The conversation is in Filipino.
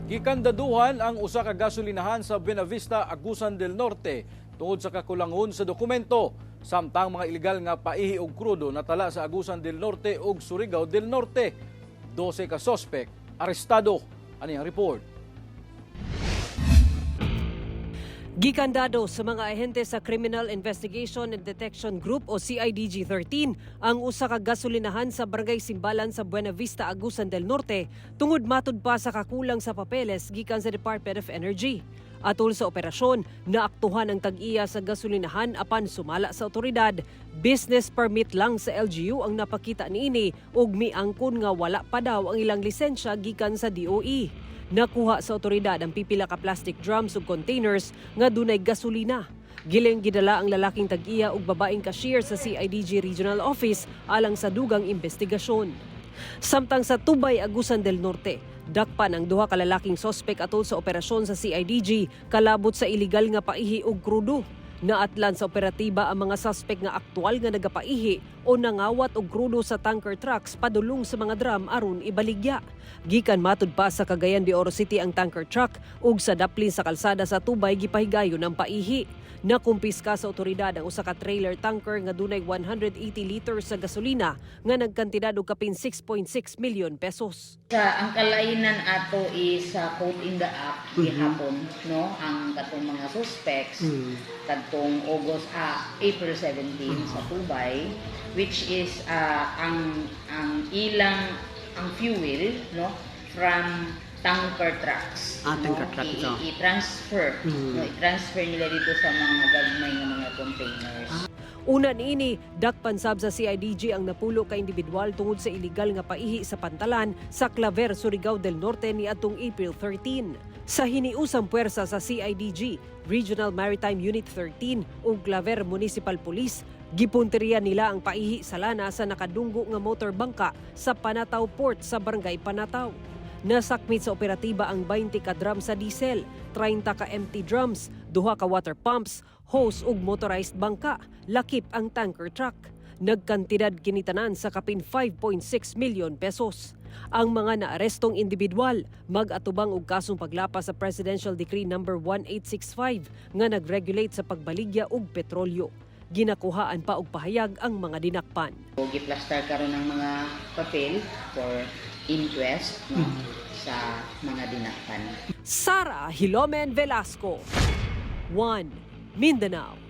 Gikandaduhan ang usa ka gasolinahan sa Buenavista, Agusan del Norte tungod sa kakulangon sa dokumento. Samtang mga ilegal nga paihi og krudo natala sa Agusan del Norte ug Surigao del Norte. 12 ka sospek arestado. Ani ang report. Gikandado sa mga ahente sa Criminal Investigation and Detection Group o CIDG-13 ang usa ka gasolinahan sa Barangay Simbalan sa Buenavista, Agusan del Norte tungod matud pa sa kakulang sa papeles gikan sa Department of Energy. Atol sa operasyon, naaktuhan ang tag-iya sa gasolinahan apan sumala sa otoridad. Business permit lang sa LGU ang napakita niini ug miangkon nga wala pa daw ang ilang lisensya gikan sa DOE. Nakuha sa otoridad ang pipila ka plastic drums ug containers nga dunay gasolina. Giling gidala ang lalaking tag-iya ug babaeng cashier sa CIDG Regional Office alang sa dugang investigasyon. Samtang sa Tubay, Agusan del Norte, dakpan ang duha ka lalaking sospek atol sa operasyon sa CIDG kalabot sa iligal nga paihi og krudo. Naatlan sa operatiba ang mga suspek nga aktual nga nagapaihi o nangawat og krudo sa tanker trucks padulong sa mga drum aron ibaligya. Gikan matud pa sa Cagayan de Oro City ang tanker truck ug sa daplin sa kalsada sa Tubay gipahigayon ang paihi. Nakumpiska sa otoridad ang usa ka trailer tanker nga dunay 180 liters sa gasolina nga nagkantidad og kapin 6.6 milyon pesos. Ang kalainan ato is code in the app gihapon, no, ang katong mga suspects kadtong April 17 sa Tubay, which is ang fuel, no, from tanker trucks. Tanker truck ito. I-transfer. No, i-transfer nila dito sa mga gagmay nga mga containers. Una niini, dakpan sab sa CIDG ang napulo ka individual tungod sa iligal nga paihi sa pantalan sa Claver, Surigao del Norte ni atong April 13. Sa hiniusang puwersa sa CIDG, Regional Maritime Unit 13 ug Claver Municipal Police, gipunteriya nila ang paihi sa lana sa nakadunggo nga motor bangka sa Panataw Port sa Barangay Panataw. Nasakmit sa operatiba ang 20 ka drum sa diesel, 30 ka empty drums, 2 ka water pumps, hose ug motorized bangka, lakip ang tanker truck. Nagkantidad kinitanan sa kapin 5.6 milyon pesos. Ang mga naarestong individual mag-atubang og kasong paglapas sa Presidential Decree No. 1865 nga nag-regulate sa pagbaligya og petrolyo. Ginakuhaan pa og pahayag ang mga dinakpan. Giplastar karon ng mga papel for inquest, no, sa mga dinakpan. Sara Hilomen Velasco, 1 Mindanao.